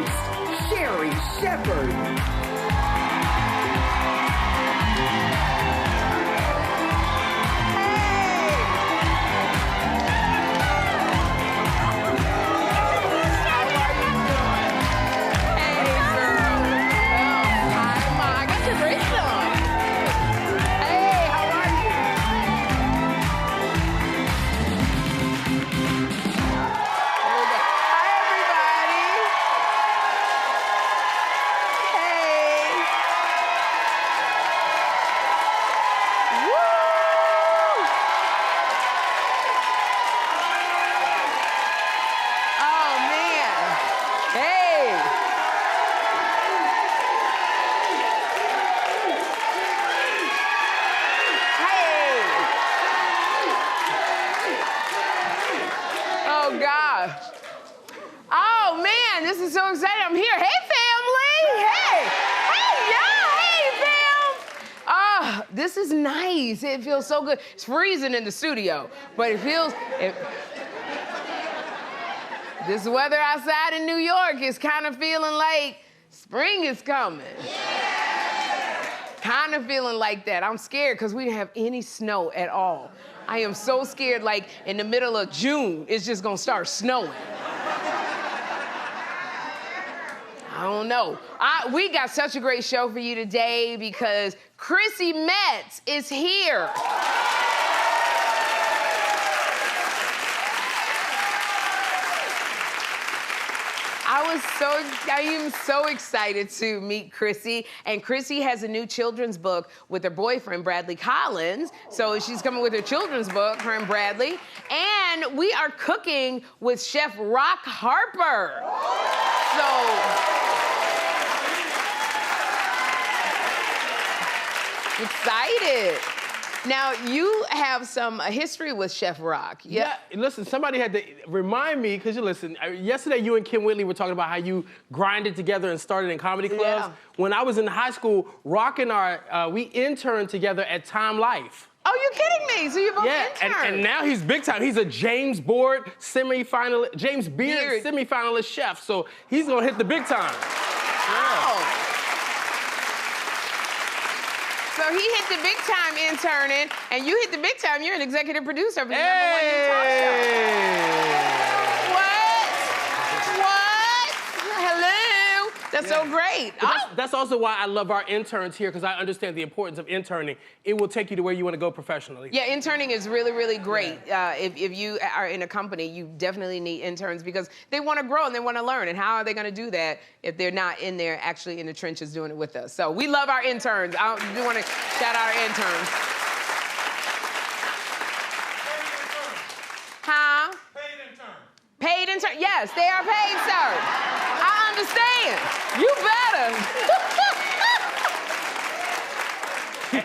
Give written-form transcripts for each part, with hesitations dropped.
host, Sherri Shepherd. This is nice. It feels so good. It's freezing in the studio, but it feels... This weather outside in New York is kind of feeling like spring is coming. Kind of feeling like that. I'm scared because we didn't have any snow at all. I am so scared, like in the middle of June, it's just gonna start snowing. I don't know. We got such a great show for you today because Chrissy Metz is here. I am so excited to meet Chrissy. And Chrissy has a new children's book with her boyfriend, Bradley Collins. So she's coming with her children's book, her and Bradley. And we are cooking with Chef Rock Harper. So excited. Now, you have some history with Chef Rock. Yeah, listen, somebody had to remind me, because you listen, yesterday you and Kim Whitley were talking about how you grinded together and started in comedy clubs. Yeah. When I was in high school, Rock and we interned together at Time Life. Oh, you're kidding me? So you're both interns. And now he's big time. He's a James Beard semifinalist chef, so he's gonna hit the big time. Wow. So he hit the big time interning, and you hit the big time. You're an executive producer for the #1 hit talk show. What? Hello? That's so great. That's also why I love our interns here, because I understand the importance of interning. It will take you to where you want to go professionally. Yeah, interning is really, really great. If you are in a company, you definitely need interns because they want to grow and they want to learn. And how are they going to do that if they're not in there, actually in the trenches doing it with us? So we love our interns. I do want to shout out our interns. Huh? Paid intern. Paid intern? Yes, they are paid, sir. I understand. You better.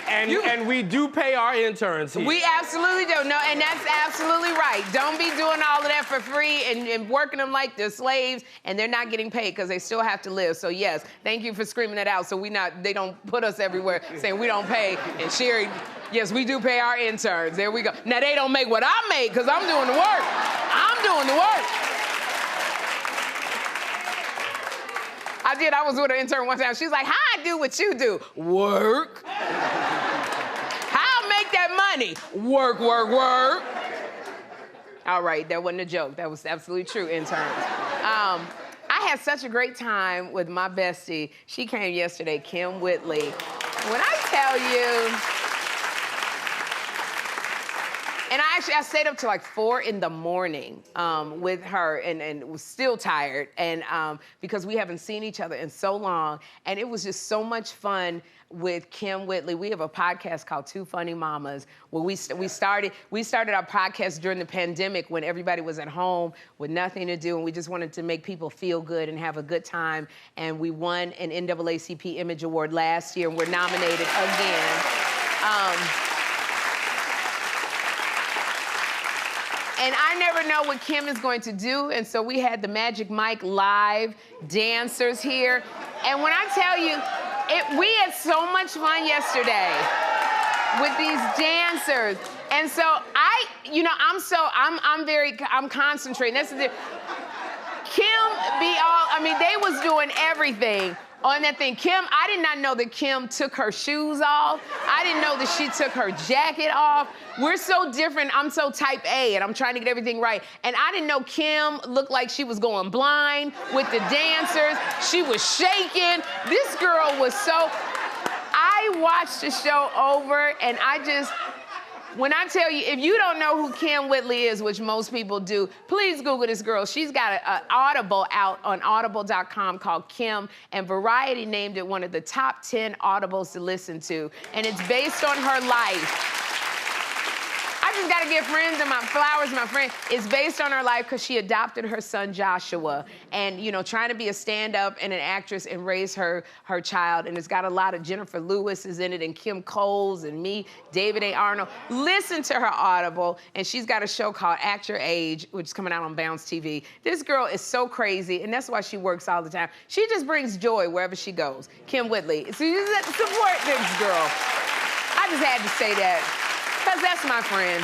And we do pay our interns here. We absolutely do. No, and that's absolutely right. Don't be doing all of that for free and working them like they're slaves and they're not getting paid because they still have to live. So yes, thank you for screaming that out so they don't put us everywhere saying we don't pay. And Sherri, yes, we do pay our interns. There we go. Now they don't make what I make because I'm doing the work. I'm doing the work. I was with an intern one time. She's like, how I do what you do? Work. How I make that money? Work, work, work. All right, that wasn't a joke. That was absolutely true, interns. I had such a great time with my bestie. She came yesterday, Kim Whitley. When I tell you, and I stayed up till like 4 in the morning with her and was still tired and because we haven't seen each other in so long. And it was just so much fun with Kim Whitley. We have a podcast called Two Funny Mamas where we started our podcast during the pandemic when everybody was at home with nothing to do and we just wanted to make people feel good and have a good time. And we won an NAACP Image Award last year and we're nominated again. And I never know what Kim is going to do, and so we had the Magic Mike live dancers here. And when I tell you, we had so much fun yesterday with these dancers. And so I'm concentrating. That's the Kim They was doing everything on that thing. Kim, I did not know that Kim took her shoes off. I didn't know that she took her jacket off. We're so different. I'm so type A, and I'm trying to get everything right. And I didn't know Kim looked like she was going blind with the dancers. She was shaking. This girl was so... I watched the show over, and when I tell you, if you don't know who Kim Whitley is, which most people do, please Google this girl. She's got an Audible out on audible.com called Kim, and Variety named it one of the top 10 Audibles to listen to, and it's based on her life. I just gotta give friends and my flowers, my friend. It's based on her life because she adopted her son Joshua, and trying to be a stand-up and an actress and raise her child. And it's got a lot of Jennifer Lewis is in it, and Kim Coles and me, David A. Arnold. Listen to her Audible, and she's got a show called Act Your Age, which is coming out on Bounce TV. This girl is so crazy, and that's why she works all the time. She just brings joy wherever she goes. Kim Whitley. So you support this girl. I just had to say that. Because that's my friend.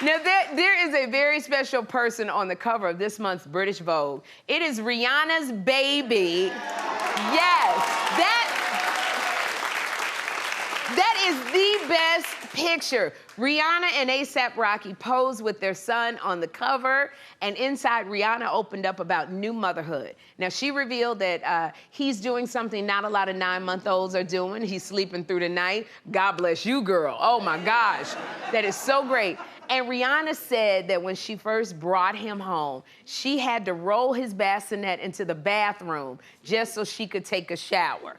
Now, there is a very special person on the cover of this month's British Vogue. It is Rihanna's Baby. Yes, that is the best picture. Rihanna and A$AP Rocky pose with their son on the cover, and inside, Rihanna opened up about new motherhood. Now, she revealed that he's doing something not a lot of 9-month-olds are doing. He's sleeping through the night. God bless you, girl. Oh, my gosh. That is so great. And Rihanna said that when she first brought him home, she had to roll his bassinet into the bathroom just so she could take a shower.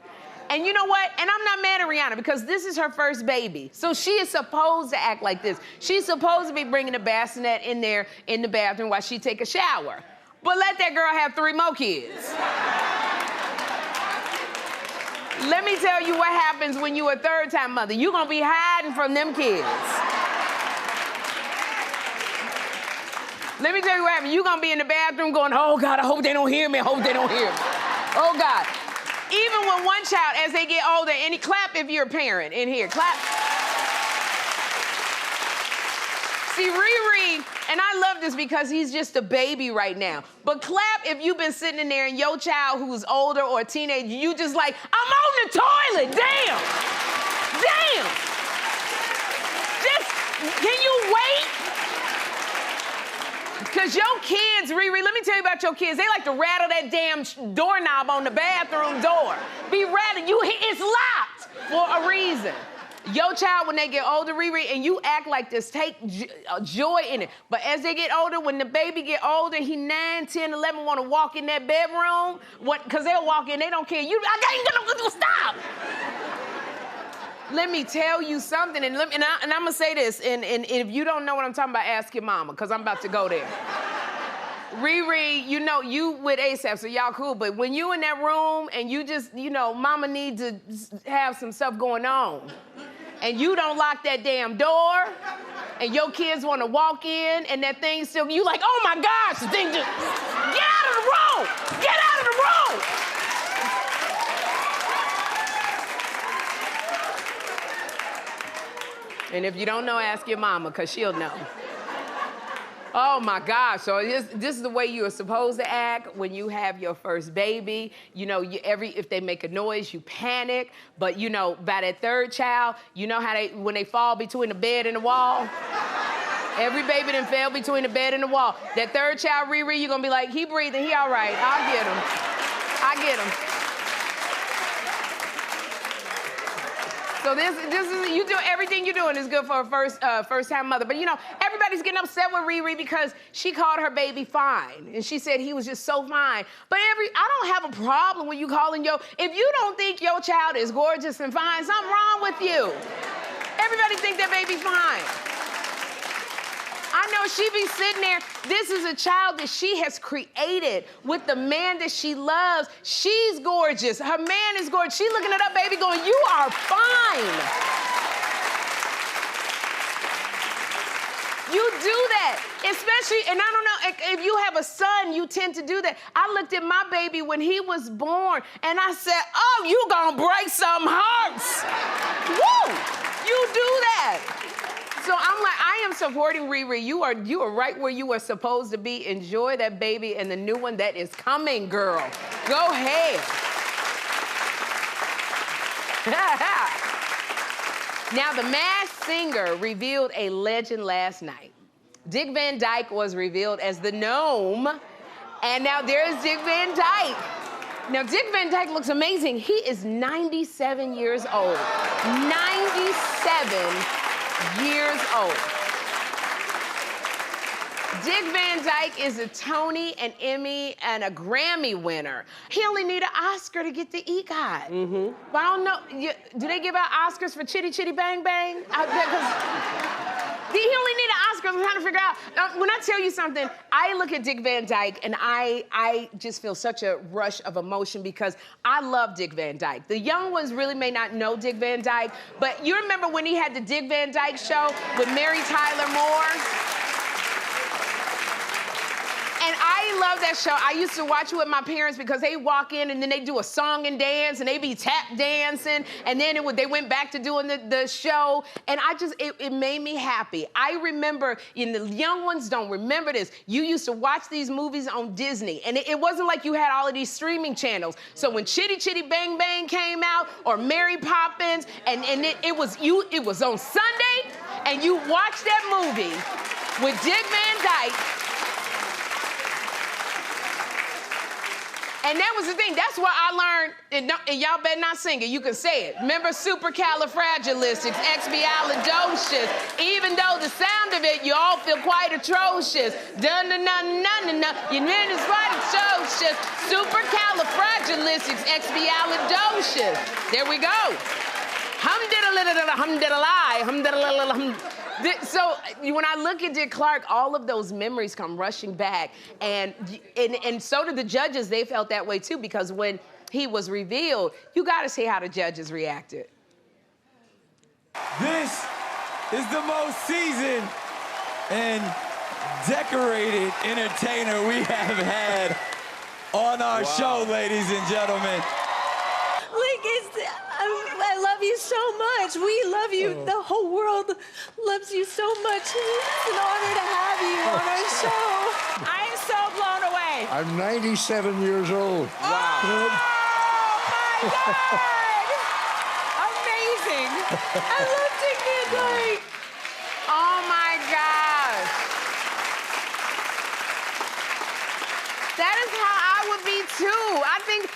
And you know what? And I'm not mad at Rihanna because this is her first baby. So she is supposed to act like this. She's supposed to be bringing the bassinet in there in the bathroom while she take a shower. But let that girl have 3 more kids. Let me tell you what happens when you're a third-time mother. You're gonna be hiding from them kids. Let me tell you what happens. You're gonna be in the bathroom going, oh God, I hope they don't hear me, I hope they don't hear me. Oh God. Even with one child, as they get older, and clap if you're a parent in here, clap. See, Riri, and I love this because he's just a baby right now, but clap if you've been sitting in there and your child who's older or a teenager, you just like, I'm on the toilet, damn. Damn. Just, can you wait? Because your kids, Riri, let me tell you about your kids. They like to rattle that damn doorknob on the bathroom door. Be rattling. It's locked for a reason. Your child, when they get older, Riri, and you act like this, take joy in it. But as they get older, when the baby get older, he 9, 10, 11, want to walk in that bedroom, because they'll walk in, they don't care. I ain't gonna stop. Let me tell you something, and I'm gonna say this, and if you don't know what I'm talking about, ask your mama, because I'm about to go there. Riri, you with A$AP, so y'all cool, but when you in that room and you just, mama need to have some stuff going on, and you don't lock that damn door, and your kids want to walk in, and that thing still, you like, oh my gosh, the thing just, get out of the room! Get out of the room! And if you don't know, ask your mama, because she'll know. Oh my gosh, so this is the way you are supposed to act when you have your first baby. If they make a noise, you panic. But by that third child, how when they fall between the bed and the wall? Every baby done fell between the bed and the wall. That third child, Riri, you're gonna be like, he breathing, he all right, I'll get him. I get him. So this is everything you're doing is good for a first-time mother. But everybody's getting upset with Riri because she called her baby fine, and she said he was just so fine. But I don't have a problem with you calling if you don't think your child is gorgeous and fine, something wrong with you. Everybody think their baby's fine. I know she be sitting there. This is a child that she has created with the man that she loves. She's gorgeous. Her man is gorgeous. She's looking at her baby going, you are fine. You do that, especially, and I don't know, if you have a son, you tend to do that. I looked at my baby when he was born, and I said, oh, you gonna break some hearts. Woo! You do that. So I'm like, I am supporting Riri. You are right where you are supposed to be. Enjoy that baby and the new one that is coming, girl. Go ahead. Now, the Masked Singer revealed a legend last night. Dick Van Dyke was revealed as the gnome, and now there's Dick Van Dyke. Now, Dick Van Dyke looks amazing. He is 97 years old. 97 years old. Dick Van Dyke is a Tony, an Emmy, and a Grammy winner. He only need an Oscar to get the EGOT. Mm-hmm. But I don't know, do they give out Oscars for Chitty Chitty Bang Bang? He only need an Oscar. I'm trying to figure out. When I tell you something, I look at Dick Van Dyke and I just feel such a rush of emotion because I love Dick Van Dyke. The young ones really may not know Dick Van Dyke, but you remember when he had the Dick Van Dyke show with Mary Tyler Moore? And I love that show. I used to watch it with my parents because they walk in and then they do a song and dance and they be tap dancing and then they went back to doing the show and it made me happy. I remember, and the young ones don't remember this, you used to watch these movies on Disney and it wasn't like you had all of these streaming channels. So when Chitty Chitty Bang Bang came out or Mary Poppins and it was on Sunday and you watched that movie with Dick Van Dyke. And that was the thing. That's what I learned, and y'all better not sing it. You can say it. Remember supercalifragilisticexpialidocious. Even though the sound of it, you all feel quite atrocious. Dun-dun-dun-dun-dun-dun. You mean it's quite atrocious. Supercalifragilisticexpialidocious. There we go. Hum-diddle-diddle-hum-diddle-lie. Hum-diddle-diddle-hum. So when I look at Dick Clark, all of those memories come rushing back, and so did the judges. They felt that way too because when he was revealed, you got to see how the judges reacted. This is the most seasoned and decorated entertainer we have had on our show, ladies and gentlemen. I love you so much. We love you. The whole world loves you so much. It's an honor to have you on our show. I am so blown away. I'm 97 years old. Wow. Oh, my God. Amazing. I love Dick Van Dyke. Oh, my gosh. That is how I would be, too. I think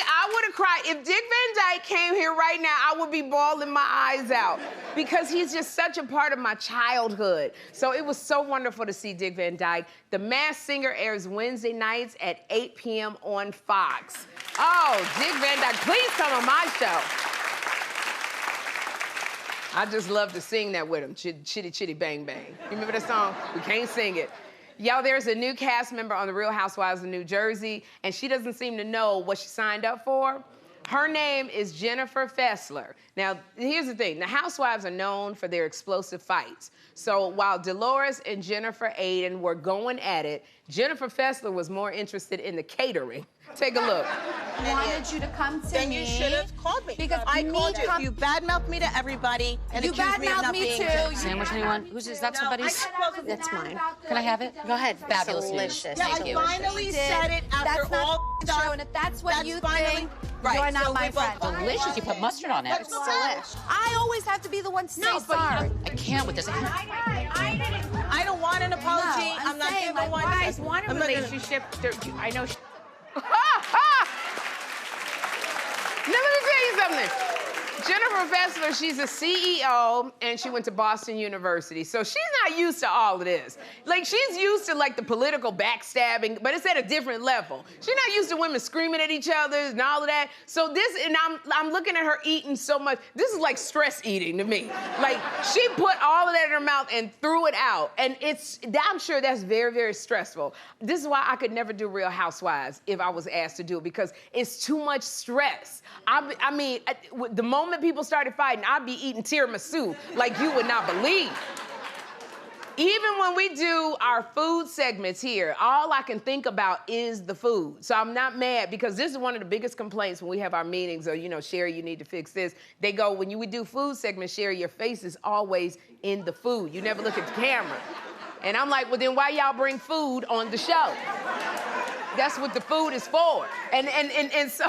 I would have cried. If Dick Van Dyke came here right now, I would be bawling my eyes out because he's just such a part of my childhood. So it was so wonderful to see Dick Van Dyke. The Masked Singer airs Wednesday nights at 8 p.m. on Fox. Oh, Dick Van Dyke, please come on my show. I just love to sing that with him, Chitty Chitty Bang Bang. You remember that song? We can't sing it. Y'all, there's a new cast member on The Real Housewives of New Jersey, and she doesn't seem to know what she signed up for. Her name is Jennifer Fessler. Now, here's the thing. The housewives are known for their explosive fights. So while Dolores and Jennifer Aiden were going at it, Jennifer Fessler was more interested in the catering. Take a look. I wanted you to come to me. Then you should have called me. Because I called you. You badmouthed me to everybody and You accused me of badmouthed not me being too. good. Sandwich, anyone? Is that somebody's? That's mine. Can I have it? Go ahead. Fabulous. Delicious. Yeah, Thank you. I finally said it after That's not all true, and if that's what you think, right. you're not So my we both- friend. Delicious. You put mustard on it. That's delish. I always have to be the one to say sorry. I can't with this. I don't want an apology. No, I'm not saying, giving one. guys want a I'm not gonna- relationship. I know. Now, let me tell you something. Jennifer Fessler, she's a CEO, and she went to Boston University. So she's not used to all of this. Like, she's used to, like, the political backstabbing, but it's at a different level. She's not used to women screaming at each other and all of that. So this, and I'm looking at her eating so much. This is like stress eating to me. Like, she put all of that in her mouth and threw it out. And I'm sure that's very, very stressful. This is why I could never do Real Housewives if I was asked to do it, because it's too much stress. I mean, the moment people started fighting, I'd be eating tiramisu like you would not believe. Even when we do our food segments here, all I can think about is the food. So I'm not mad because this is one of the biggest complaints when we have our meetings or, you know, Sherri, you need to fix this. They go, when you would do food segments, Sherri, your face is always in the food. You never look at the camera. And I'm like, well, then why y'all bring food on the show? That's what the food is for. And so...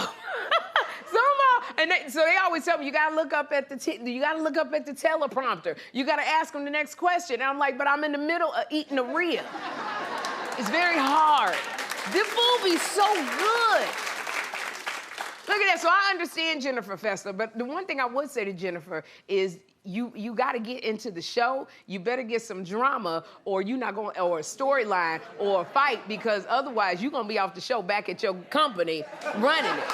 So they always tell me you gotta look up at the teleprompter. You gotta ask them the next question. And I'm like, but I'm in the middle of eating a rib. It's very hard. The food be so good. Look at that. So I understand Jennifer Fessler, but the one thing I would say to Jennifer is you gotta get into the show. You better get some drama, or you're not going, or a storyline, or a fight, because otherwise you're gonna be off the show back at your company running it.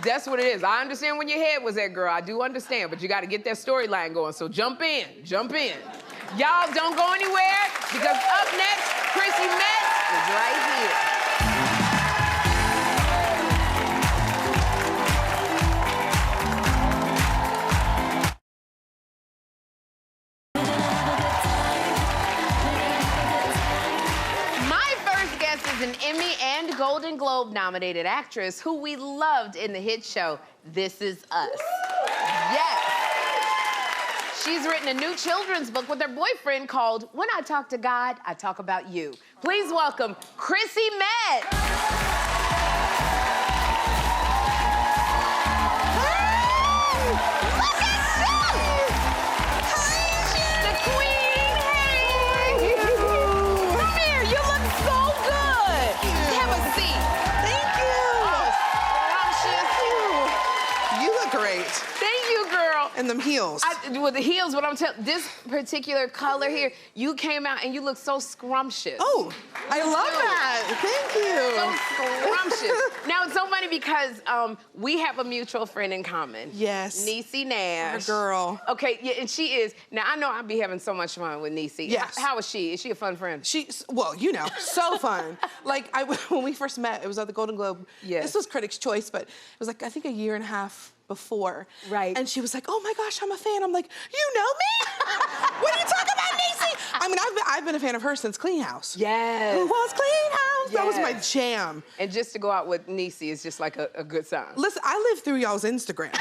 That's what it is. I understand when your head was at, girl. I do understand, but you got to get that storyline going. So jump in, jump in. Y'all don't go anywhere, because up next, Chrissy Metz is right here. An Emmy and Golden Globe nominated actress who we loved in the hit show This Is Us. Yes. She's written a new children's book with her boyfriend called When I Talk to God, I Talk About You. Please welcome Chrissy Metz. And them heels. With the heels, what I'm telling, this particular color here, you came out and you look so scrumptious. Oh, I love that. Thank you. So scrumptious. Now, it's so funny because we have a mutual friend in common. Yes. Niecy Nash. Our girl. Okay, yeah, and she is, now I know I'll be having so much fun with Niecy. Yes. How is she? Is she a fun friend? She's, well, you know, so fun. Like, when we first met, it was at the Golden Globe. Yes. This was Critics' Choice, but it was like, I think a year and a half before. Right. And she was like, oh my gosh, I'm a fan. I'm like, you know me? What are you talking about, Niecy? I mean, I've been a fan of hers since Clean House. Yes. Who was Clean House? Yes. That was my jam. And just to go out with Niecy is just like a good sign. Listen, I live through y'all's Instagram.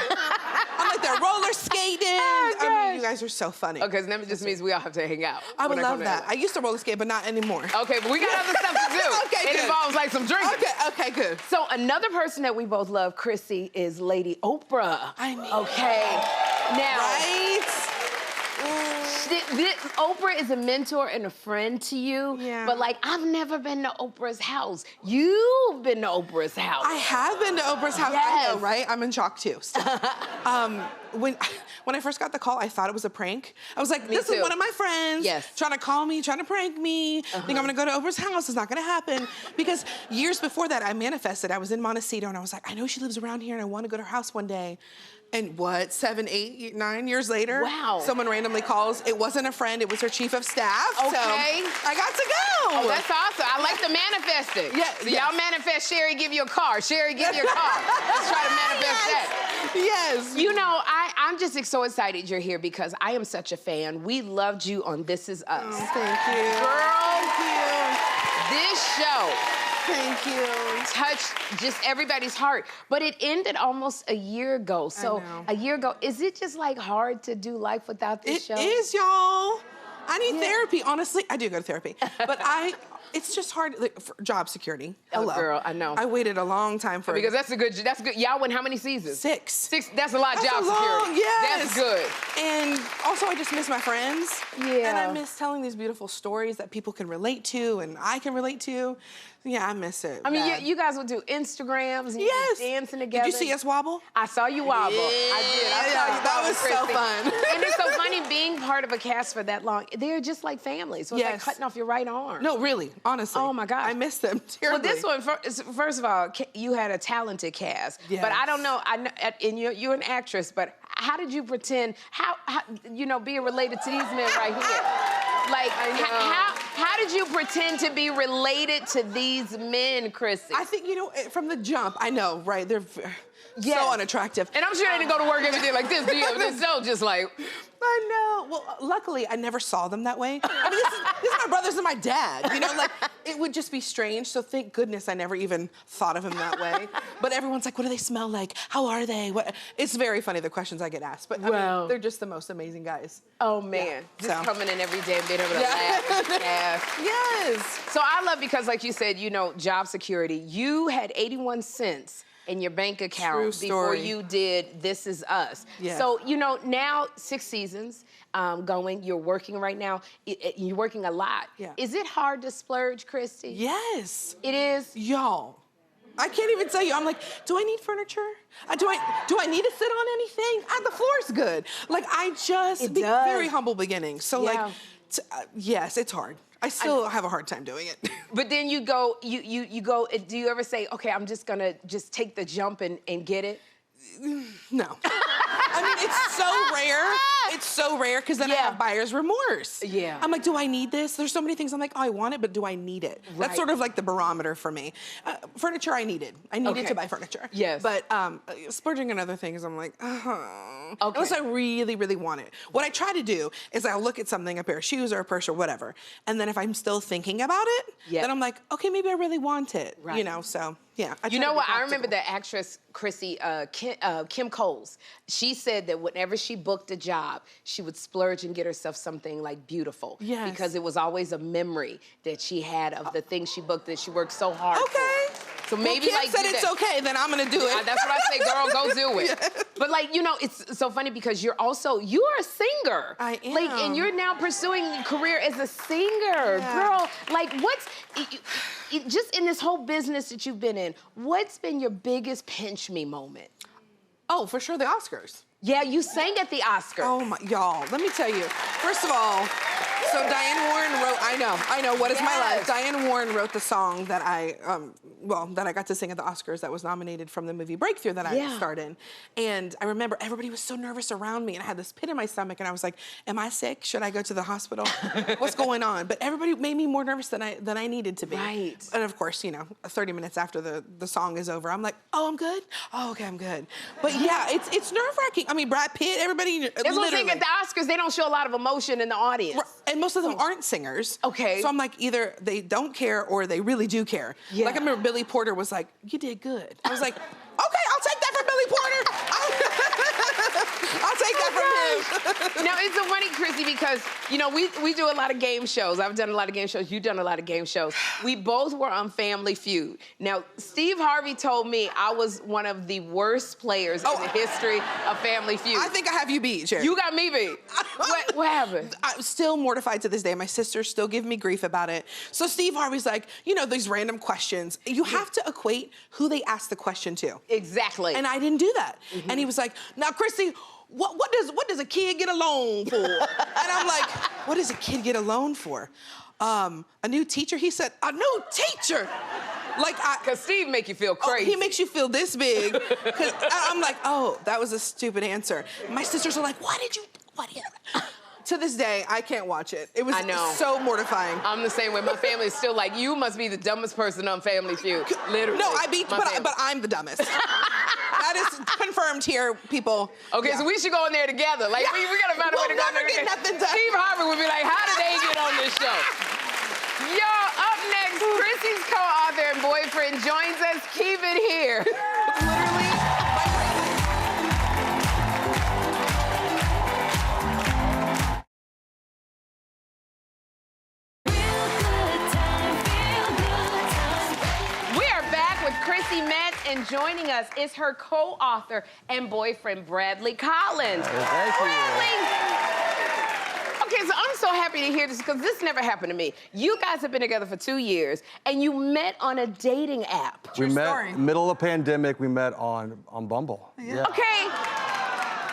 I'm like, they're roller skating. I mean, you guys are so funny. Okay, so that just means we all have to hang out. I would love that. I used to roller skate, but not anymore. Okay, but we got other stuff to do. Okay, it good. involves like some drinking. Okay, good. So another person that we both love, Chrissy, is Lady Oprah. I mean. Okay, now. Right? Oprah is a mentor and a friend to you. Yeah. But like, I've never been to Oprah's house. You've been to Oprah's house. I have been to Oprah's house. Yes. I know, right? I'm in shock too. When I first got the call, I thought it was a prank. I was like, this is one of my friends trying to call me, trying to prank me. Think I'm gonna go to Oprah's house. It's not gonna happen. Because years before that, I manifested. I was in Montecito and I was like, I know she lives around here and I want to go to her house one day. And what, 7, 8, 9 years later, wow, someone randomly calls. It wasn't a friend, it was her chief of staff. Okay. So I got to go. Oh, that's awesome. I like the manifesting. Yeah. So y'all manifest Sherri give you a car. Sherri give you a car. Let's try to manifest that. Yes. You know, I'm just so excited you're here because I am such a fan. We loved you on This Is Us. Oh, thank you. Girl, thank you. This show. Thank you. Touched just everybody's heart. But it ended almost a year ago. So a year ago, is it just like hard to do life without this show? It is, y'all. I need therapy, honestly. I do go to therapy. But it's just hard, like, for job security. Hello. Oh, girl, I know. I waited a long time for because that's good. Y'all win how many seasons? 6. 6, that's a lot of job security. Yes. That's good. And also I just miss my friends. Yeah. And I miss telling these beautiful stories that people can relate to and I can relate to. Yeah, I miss it. I mean, you guys would do Instagrams and dancing together. Did you see us wobble? I saw you wobble. Yeah. I did. I saw you that was so fun. And it's so funny being part of a cast for that long. They're just like family. So it's like cutting off your right arm. No, really, honestly. Oh my gosh. I miss them terribly. Well, this one, first of all, you had a talented cast. Yes. But I don't know, and you're an actress, but how did you pretend, how being related to these men right here? Like, how did you pretend to be related to these men, Chrissy? I think, from the jump, I know, right? They're so unattractive. And I'm sure they didn't go to work every day like this, do you? They're so just like... I know. Well, luckily, I never saw them that way. I mean, this is my brothers and my dad. You know, like, it would just be strange. So thank goodness I never even thought of him that way. But everyone's like, what do they smell like? How are they? What? It's very funny, the questions I get asked. But I mean, they're just the most amazing guys. Oh, man. Just coming in every day and being able to laugh. Yes. So I love, because like you said, you know, job security. You had 81 cents in your bank account before you did This Is Us. Yeah. So, you know, now 6 seasons going, you're working right now. You're working a lot. Yeah. Is it hard to splurge, Christy? Yes. It is? Y'all, I can't even tell you. I'm like, do I need furniture? Do I need to sit on anything? The floor's good. Like, I just, very humble beginnings. So like, yes, it's hard. I still have a hard time doing it. But then you go, you go, do you ever say, okay, I'm just gonna take the jump and get it? No. I mean, it's so rare. It's so rare because then I have buyer's remorse. Yeah. I'm like, do I need this? There's so many things I'm like, oh, I want it, but do I need it? That's sort of like the barometer for me. Furniture I needed. I needed to buy furniture. Yes. But splurging on other things, I'm like, unless I really, really want it. What I try to do is I'll look at something, a pair of shoes or a purse or whatever, and then if I'm still thinking about it, then I'm like, okay, maybe I really want it. You know, so yeah. You know what? I remember the actress Chrissy, Kim Coles. She said that whenever she booked a job, she would splurge and get herself something like beautiful. Yes. Because it was always a memory that she had of the thing she booked that she worked so hard for. So maybe Kim said it's okay, then I'm gonna do it. That's what I say, girl, go do it. But like, you know, it's so funny because you're a singer. I am. Like, and you're now pursuing a career as a singer. Girl, like just in this whole business that you've been in, what's been your biggest pinch me moment? Oh, for sure, the Oscars. Yeah, you sang at the Oscars. Oh my, y'all, let me tell you. First of all, so Diane Warren wrote, I know, What Is My Life? Diane Warren wrote the song that I got to sing at the Oscars that was nominated from the movie Breakthrough that I starred in. And I remember everybody was so nervous around me and I had this pit in my stomach and I was like, am I sick? Should I go to the hospital? What's going on? But everybody made me more nervous than I needed to be. Right. And of course, you know, 30 minutes after the song is over, I'm like, oh, I'm good? Oh, okay, I'm good. But yeah, it's nerve-wracking. I mean, Brad Pitt, everybody, That's one thing at the Oscars, they don't show a lot of emotion in the audience. And most of them aren't singers. Okay. So I'm like, either they don't care or they really do care. Yeah. Like I remember Billy Porter was like, you did good. I was like, okay, I'll take that from Billy Porter. I'll take that from him. Now, it's so funny, Chrissy, because, you know, we do a lot of game shows. I've done a lot of game shows. You've done a lot of game shows. We both were on Family Feud. Now, Steve Harvey told me I was one of the worst players in the history of Family Feud. I think I have you beat, Sherri. You got me beat. What happened? I'm still mortified to this day. My sisters still give me grief about it. So Steve Harvey's like, you know, these random questions. You have to equate who they ask the question to. Exactly. And I didn't do that. And he was like, now, Chrissy, what does a kid get a loan for? And I'm like, what does a kid get a loan for? A new teacher? He said, a new teacher. Because Steve make you feel crazy. He makes you feel this big. Because I'm like, oh, that was a stupid answer. My sisters are like, what? To this day, I can't watch it. It was so mortifying. I'm the same way. My family is still like, you must be the dumbest person on Family Feud. Literally. No, I beat, but I'm the dumbest. That is confirmed here, people. Okay, so we should go in there together. Like, we gotta find a way to go in there. We'll never get nothing done. Steve Harvey would be like, how did they get on this show? Y'all, up next, Chrissy's co-author and boyfriend joins us. Keep it here. Literally. Chrissy Metz, and joining us is her co-author and boyfriend, Bradley Collins. Thank you. Okay, so I'm so happy to hear this because this never happened to me. You guys have been together for 2 years, and you met on a dating app. We met middle of pandemic. We met on Bumble. Yeah. Okay.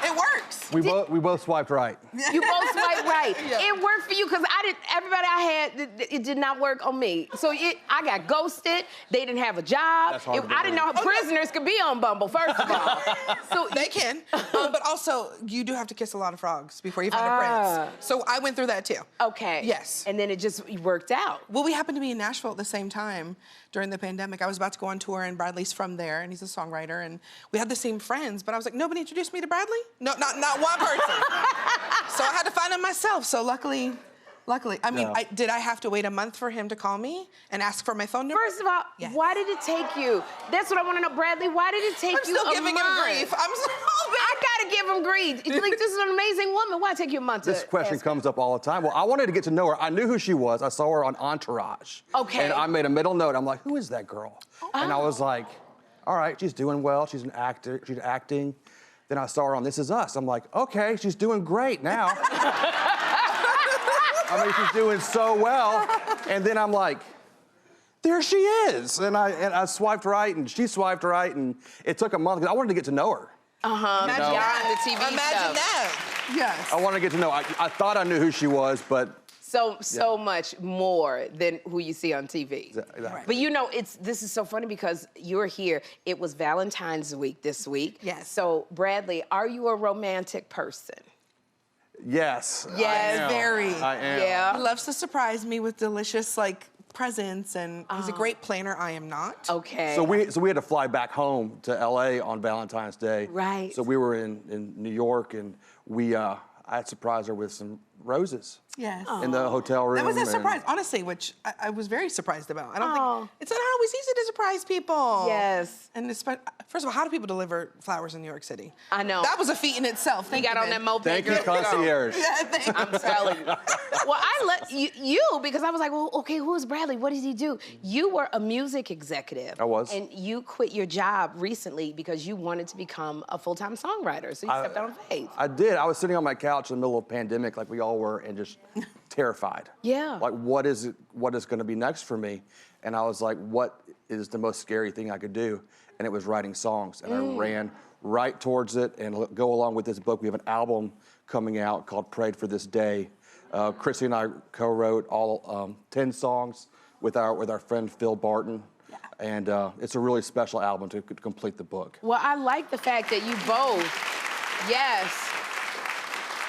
It works. We both swiped right. You both swiped right. It worked for you because everybody I had, it did not work on me. So I got ghosted. They didn't have a job. I didn't know how prisoners could be on Bumble, first of all. So they can, but also you do have to kiss a lot of frogs before you find a prince. So I went through that too. Okay. Yes. And then it just worked out. Well, we happened to be in Nashville at the same time during the pandemic. I was about to go on tour, and Bradley's from there, and he's a songwriter, and we had the same friends, but I was like, nobody introduced me to Bradley? No, not one person. So I had to find him myself, so luckily, I mean, did I have to wait a month for him to call me and ask for my phone number? First of all, why did it take you? That's what I want to know, Bradley. Why did it take you a month? I'm still giving him grief. I'm so bad. I gotta give him grief. Like, this is an amazing woman. Why take you a month? This question comes up all the time. Well, I wanted to get to know her. I knew who she was. I saw her on Entourage. Okay. And I made a middle note. I'm like, who is that girl? And I was like, all right, she's doing well. She's an actor. She's acting. Then I saw her on This Is Us. I'm like, okay, she's doing great now. I mean, she's doing so well. And then I'm like, there she is. And I swiped right, and she swiped right, and it took a month because I wanted to get to know her. Imagine that on the TV show. Imagine that. Yes. I wanted to get to know her. I thought I knew who she was, but so much more than who you see on TV. Exactly. But you know, this is so funny because you're here. It was Valentine's week this week. Yes. So Bradley, are you a romantic person? Yes. Yes, I am. very. I am. Yeah. He loves to surprise me with delicious, like, presents, and he's a great planner. I am not. Okay. So we had to fly back home to LA on Valentine's Day. Right. So we were in New York, and I had surprised her with some roses. Yes. In the hotel room. That was a surprise, honestly, which I was very surprised about. I don't think it's not always easy to surprise people. Yes. And first of all, how do people deliver flowers in New York City? I know. That was a feat in itself. He got on that moped. Thank you, concierge. Yeah, thank you. I'm telling you. Well, I let you because I was like, well, okay, who is Bradley? What does he do? You were a music executive. I was. And you quit your job recently because you wanted to become a full-time songwriter. So you stepped out on faith. I did. I was sitting on my couch in the middle of a pandemic, like we all were, and just terrified. Yeah. Like, what is going to be next for me? And I was like, what is the most scary thing I could do? And it was writing songs. And I ran right towards it. And go along with this book, we have an album coming out called Prayed for This Day. Chrissy and I co-wrote all 10 songs with our friend Phil Barton. Yeah. And it's a really special album to complete the book. Well, I like the fact that you both, yes.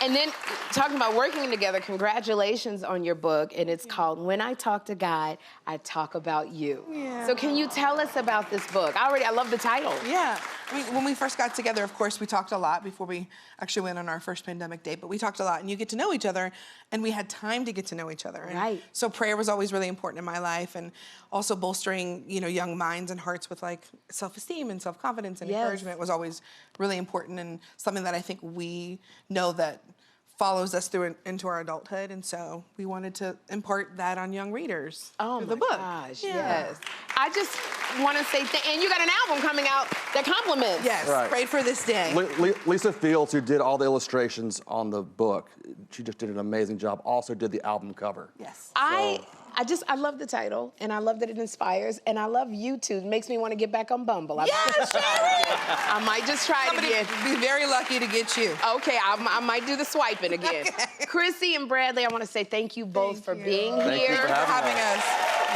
And then, talking about working together, congratulations on your book, and it's called When I Talk to God, I Talk About You. Yeah. So can you tell us about this book? I love the title. Yeah. I mean, when we first got together, of course, we talked a lot before we actually went on our first pandemic date, but we talked a lot, and you get to know each other, and we had time to get to know each other. And right. So prayer was always really important in my life, and also bolstering, young minds and hearts with, like, self-esteem and self-confidence and encouragement was always really important, and something that I think we know that follows us through into our adulthood, and so we wanted to impart that on young readers through the book. Oh my gosh, yes. I just want to say, and you got an album coming out that compliments. Yes, right. Prayed for This Day. Lisa Fields, who did all the illustrations on the book, she just did an amazing job. Also did the album cover. Yes. I love the title, and I love that it inspires, and I love YouTube. It makes me want to get back on Bumble. Yes, Sherri! I might just try it again. Be very lucky to get you. Okay, I might do the swiping again. Okay. Chrissy and Bradley, I want to say thank you both for being Thank here. you for having us.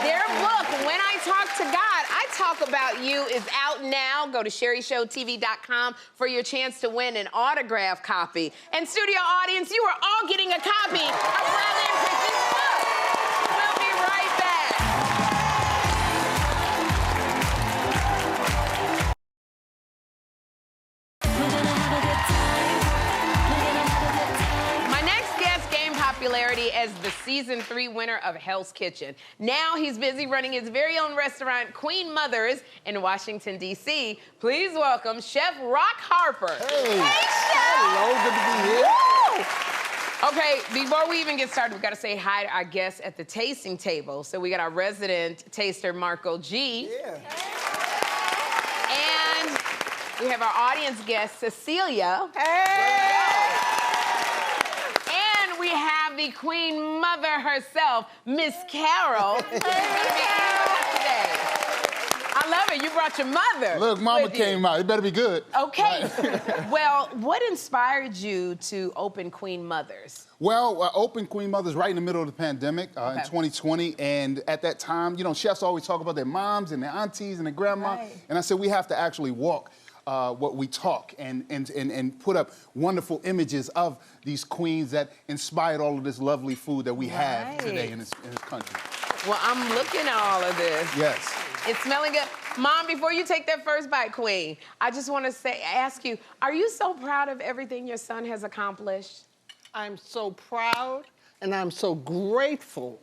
Their book, When I Talk to God, I Talk About You, is out now. Go to sherryshowtv.com for your chance to win an autograph copy. And studio audience, you are all getting a copy of Bradley and Chrissy's book. We'll be right back. My next guest gained popularity as the season 3 winner of Hell's Kitchen. Now he's busy running his very own restaurant, Queen Mother's, in Washington, D.C. Please welcome Chef Rock Harper. Hey. Hey, Chef. Hello, good to be here. Woo! Okay, before we even get started, we got to say hi to our guests at the tasting table. So we got our resident taster, Marco G. Yeah. And we have our audience guest, Cecilia. Hey! And we have the Queen Mother herself, Miss Carol. Who's gonna be here today. I love it. You brought your mother. Look, Mama with you. came out. It better be good. Okay. Well, what inspired you to open Queen Mother's? Well, I opened Queen Mother's right in the middle of the pandemic in 2020. And at that time, chefs always talk about their moms and their aunties and their grandma. Right. And I said, we have to actually walk what we talk and put up wonderful images of these queens that inspired all of this lovely food that we have today in this country. Well, I'm looking at all of this. Yes. It's smelling good. Mom, before you take that first bite, Queen, I just want to ask you, are you so proud of everything your son has accomplished? I'm so proud and I'm so grateful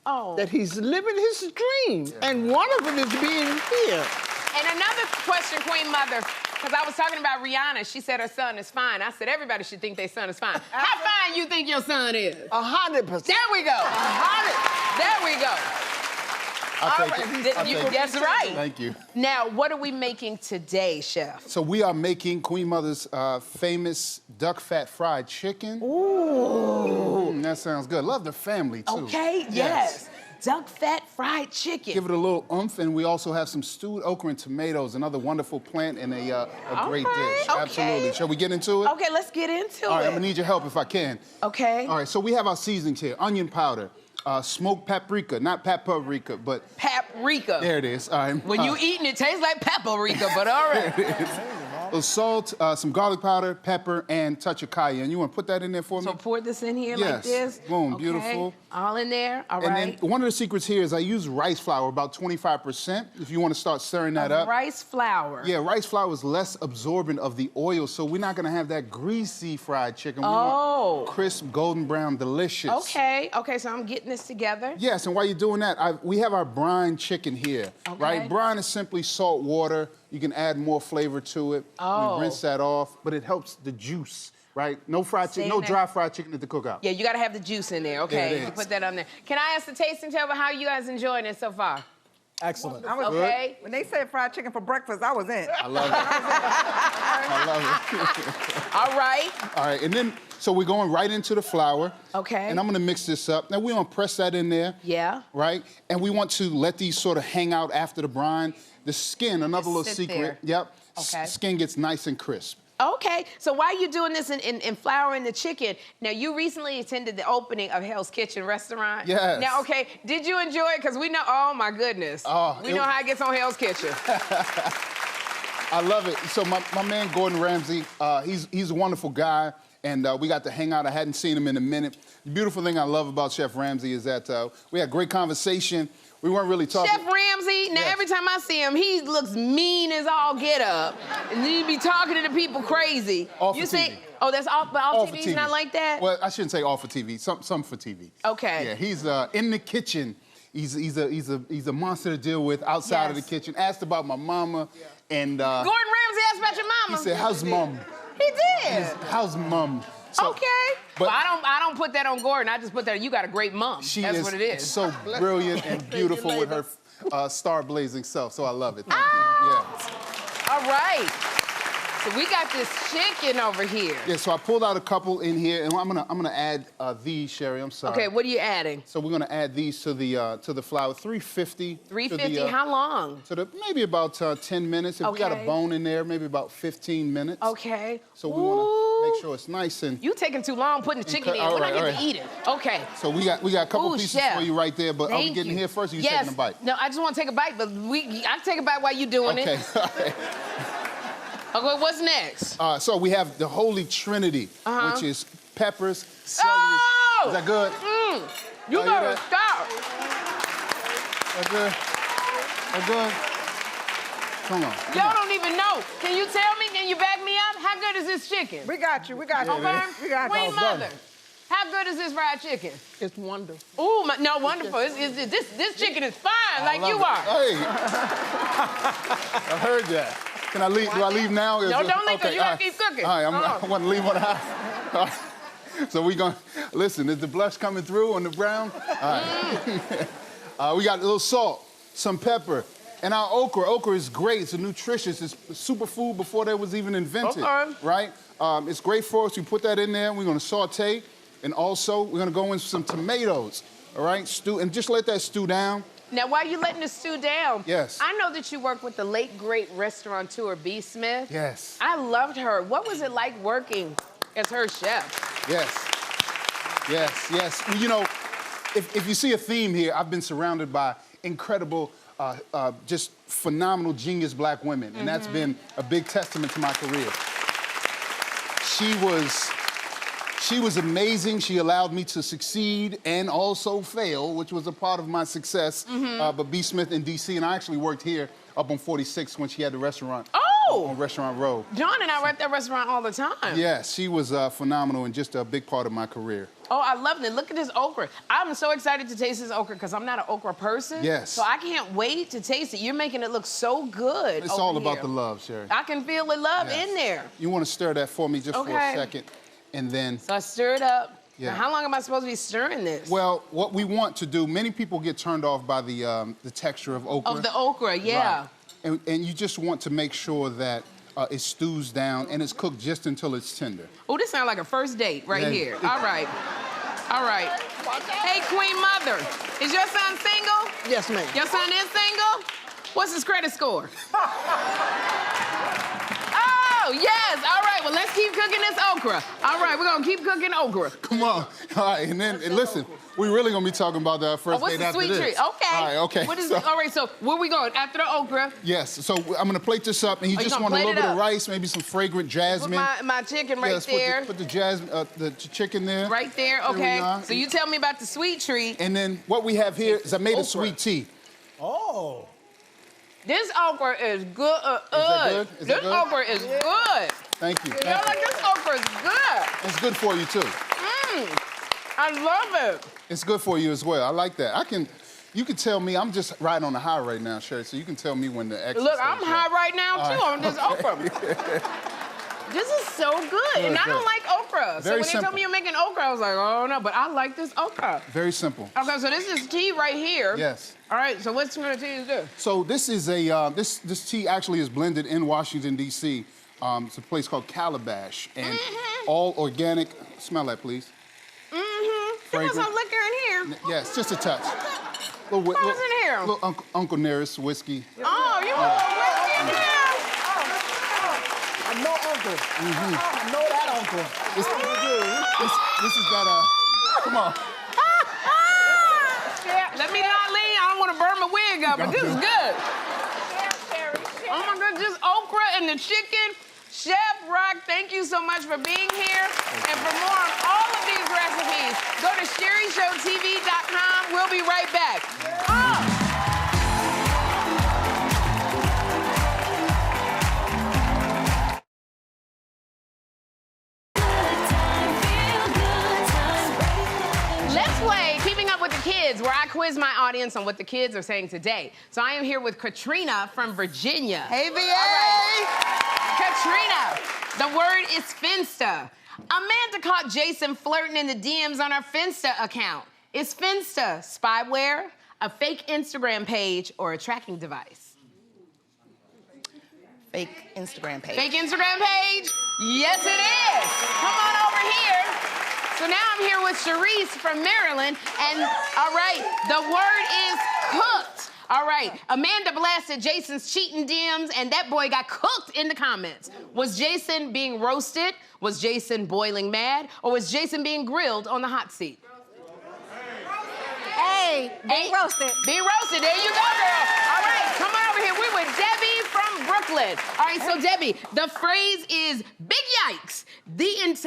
Oh. that he's living his dream. And one of it is being here. And another question, Queen Mother, because I was talking about Rihanna. She said her son is fine. I said everybody should think their son is fine. How fine you think your son is? 100%. There we go. 100. There we go. I'll take it. That's right. Thank you. Now, what are we making today, Chef? So we are making Queen Mother's famous duck fat fried chicken. Ooh. That sounds good. Love the family, too. Okay, yes. Duck fat fried chicken. Give it a little oomph, and we also have some stewed okra and tomatoes, another wonderful plant and a great dish. Okay. Absolutely. Shall we get into it? Okay, let's get into it. All right, I'm gonna need your help if I can. Okay. All right, so we have our seasonings here. Onion powder, smoked paprika, not paprika, but... Paprika. There it is. All right. When you eating it, tastes like paprika, but all right. There it is. A little salt, some garlic powder, pepper, and touch of cayenne. You want to put that in there for me? So pour this in here Yes. like this? Boom, Okay. beautiful. All in there, all And right. then one of the secrets here is I use rice flour, about 25%, if you want to start stirring that up. Rice flour. Yeah, rice flour is less absorbent of the oil, so we're not going to have that greasy fried chicken. We Oh. want crisp, golden brown, delicious. Okay, so I'm getting this together. Yes, and while you're doing that, we have our brine chicken here, right? Brine is simply salt water. You can add more flavor to it. Oh. We rinse that off, but it helps the juice, right? No fried chicken, no dry fried chicken at the cookout. Yeah, you gotta have the juice in there, okay? There it You is. put that on there. Can I ask the tasting table how you guys enjoying it so far? Excellent. I was Okay. When they said fried chicken for breakfast, I was in. I love it. I love it. All right. All right, and then, so we're going right into the flour. Okay. And I'm gonna mix this up. Now, we're gonna press that in there. Yeah. Right? And we want to let these sort of hang out after the brine. The skin, another little sit secret. there. Yep. Okay. Skin gets nice and crisp. Okay, so while you're doing this in flouring the chicken, now you recently attended the opening of Hell's Kitchen restaurant. Yes. Now, okay, did you enjoy it? Because we know, oh my goodness. We know how it gets on Hell's Kitchen. I love it. So my man Gordon Ramsay, he's a wonderful guy, and we got to hang out. I hadn't seen him in a minute. The beautiful thing I love about Chef Ramsay is that we had great conversation. We weren't really talking. Chef Ramsay, now every time I see him, he looks mean as all get up. And he be talking to the people crazy. Off you of say, TV. oh, that's off, but off Off TV, of he's not like that? Well, I shouldn't say off of TV, some for TV. Okay. Yeah, he's in the kitchen. He's a monster to deal with outside of the kitchen. Asked about my mama, and Gordon Ramsay asked about your mama. he said, "How's mom?" He did. How's mom? So, Okay. but- Well, I don't put that on Gordon. I just put that, you got a great mom. That's what it is. So brilliant and beautiful with her star-blazing self. So I love it. Thank you. Yeah. All right. So we got this chicken over here. Yeah. So I pulled out a couple in here, and I'm gonna add these, Sherri. I'm sorry. Okay, what are you adding? So we're gonna add these to the flour. 350. 350. How long? So maybe about 10 minutes. If we got a Okay. bone in there, maybe about 15 minutes. Okay. So we wanna make sure it's nice and. You taking too long putting the chicken in. All When I right, get all to right. eat it. Okay. So we got a couple Ooh, pieces chef. for you right there. But are we Thank getting you. here first? Or you Yes. taking a bite? No, I just want to take a bite, but I take a bite while you doing Okay. it. All right. Okay, what's next? So we have the Holy Trinity, which is peppers, celery. Oh! Is that good? You hear better that? stop. That good? That good? Come on. Y'all don't even know. Can you tell me? Can you back me up? How good is this chicken? We got you. We got you. Okay. We got you. Queen Mother, how good is this fried chicken? It's wonderful. Ooh, no, wonderful. This chicken is fine, like you love are. it. Hey. I heard that. Can I leave? Do I leave now? No, don't leave, 'cause you all gotta keep cooking. All right, I want to leave on the house. All right. So we gonna listen. Is the blush coming through on the brown? All right. We got a little salt, some pepper, and our okra. Okra is great. It's nutritious. It's superfood before that was even invented. Okay. Right? It's great for us. We put that in there. We're gonna saute, and also we're gonna go in some tomatoes. All right, stew, and just let that stew down. Now, while you're letting the stew down, Yes. I know that you work with the late, great restaurateur, B. Smith. Yes. I loved her. What was it like working as her chef? Yes. Yes, yes. You know, if you see a theme here, I've been surrounded by incredible, just phenomenal, genius black women, and that's been a big testament to my career. She was amazing. She allowed me to succeed and also fail, which was a part of my success. But B. Smith in D.C., and I actually worked here up on 46 when she had the restaurant. On Restaurant Row. John and I were at that restaurant all the time. Yes, she was phenomenal and just a big part of my career. Oh, I loved it. Look at this okra. I'm so excited to taste this okra because I'm not an okra person. Yes. So I can't wait to taste it. You're making it look so good. It's all about the love, Sherri. I can feel the love in there. You want to stir that for me just for a second, and then... So I stir it up. Yeah. Now, how long am I supposed to be stirring this? Well, what we want to do, many people get turned off by the texture of okra. Of the okra, yeah. Right. And you just want to make sure that it stews down and it's cooked just until it's tender. Oh, this sounds like a first date right here. All right. All right. Hey, Queen Mother, is your son single? Yes, ma'am. Your son is single? What's his credit score? Oh, yes. All right. Well, let's keep cooking this okra. All right, we're going to keep cooking okra. Come on. All right, and listen, we're really going to be talking about the first what's date the after sweet this. treat? Okay. All right, okay. What is, all right, so where we going? After the okra? Yes, so I'm going to plate this up, and you just want a little bit of rice, maybe some fragrant jasmine. Put my chicken right there. Put the chicken there. Right there, okay. So you tell me about the sweet treat. And then what we have here is I made a sweet tea. Oh. This okra is good. This okra is good. Thank you. You know, like this okra is good. It's good for you, too. I love it. It's good for you as well. I like that. You can tell me, I'm just riding on a high right now, Sherri, so you can tell me when the exit Look, I'm high right now, too, on this okra. This is so good, and I don't like okra. So when they told me you're making okra, I was like, oh, no, but I like this okra. Very simple. Okay, so this is tea right here. Yes. All right, so what kind of tea is this? So this is this tea actually is blended in Washington, D.C. It's a place called Calabash, and all organic. Smell that, please. There's some liquor in here. Yes, just a touch. What's in here? Little Uncle Nearest whiskey. Oh, you want whiskey in here? I know Uncle. I know that Uncle. This is that, come on. Let me not lean. I don't want to burn my wig up, but this is good. Oh my God, just okra and the chicken. Chef Rock, thank you so much for being here. And for more on all of these recipes, go to SherriShowTV.com. We'll be right back. Let's play Keeping Up with the Kids, where I quiz my audience on what the kids are saying today. So I am here with Katrina from Virginia. Hey, VA! Right. Katrina, the word is Finsta. Amanda caught Jason flirting in the DMs on her Finsta account. Is Finsta spyware, a fake Instagram page, or a tracking device? Fake Instagram page. Fake Instagram page? Yes, it is. Come on over here. So now I'm here with Charisse from Maryland, and all right, the word is cooked. All right, Amanda blasted Jason's cheating DMs, and that boy got cooked in the comments. Was Jason being roasted? Was Jason boiling mad? Or was Jason being grilled on the hot seat? Hey, being roasted. Being roasted, there you go, girl. All right, come on over here. We're with Debbie from Brooklyn. All right, so Debbie, the phrase is big yikes.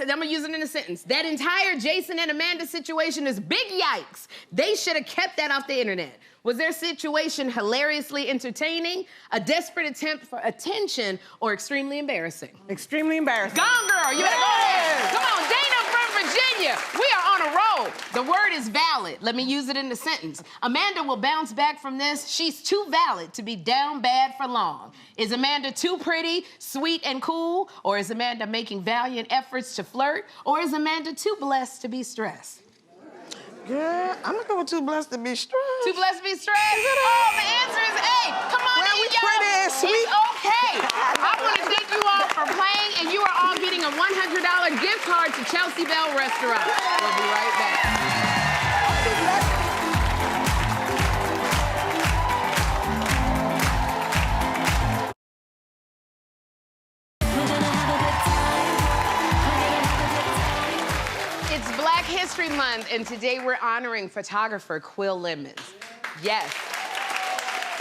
I'm gonna use it in a sentence. That entire Jason and Amanda situation is big yikes. They should have kept that off the internet. Was their situation hilariously entertaining, a desperate attempt for attention, or extremely embarrassing? Extremely embarrassing. Gone, girl. You better go ahead. Come on, Dana from Virginia. We are on a roll. The word is valid. Let me use it in a sentence. Amanda will bounce back from this. She's too valid to be down bad for long. Is Amanda too pretty, sweet, and cool? Or is Amanda making valiant efforts to flirt? Or is Amanda too blessed to be stressed? Girl, I'm gonna go with too blessed to be stressed. Too blessed to be stressed? Oh, the answer is A. Come on in, we y'all. pretty and sweet. It's okay. I want to thank you all for playing, and you are all getting a $100 gift card to Chelsea Bell Restaurant. We'll be right back. It's Black History Month, and today we're honoring photographer Quill Lemons. Yes.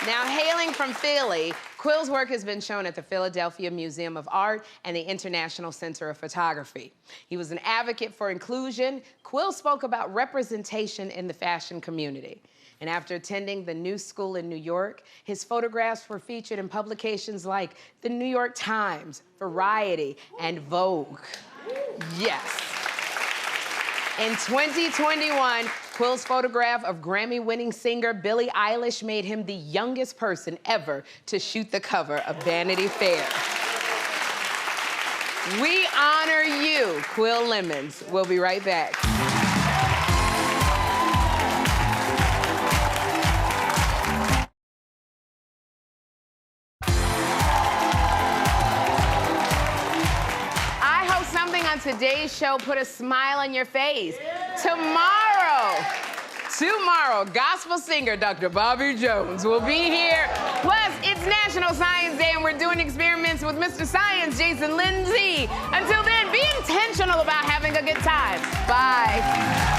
Now, hailing from Philly, Quill's work has been shown at the Philadelphia Museum of Art and the International Center of Photography. He was an advocate for inclusion. Quill spoke about representation in the fashion community. And after attending the New School in New York, his photographs were featured in publications like the New York Times, Variety, and Vogue. Yes. In 2021, Quill's photograph of Grammy-winning singer Billie Eilish made him the youngest person ever to shoot the cover of Vanity Fair. We honor you, Quill Lemons. We'll be right back. On today's show, put a smile on your face. Tomorrow, gospel singer Dr. Bobby Jones will be here. Plus, it's National Science Day, and we're doing experiments with Mr. Science, Jason Lindsay. Until then, be intentional about having a good time. Bye.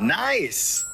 Nice.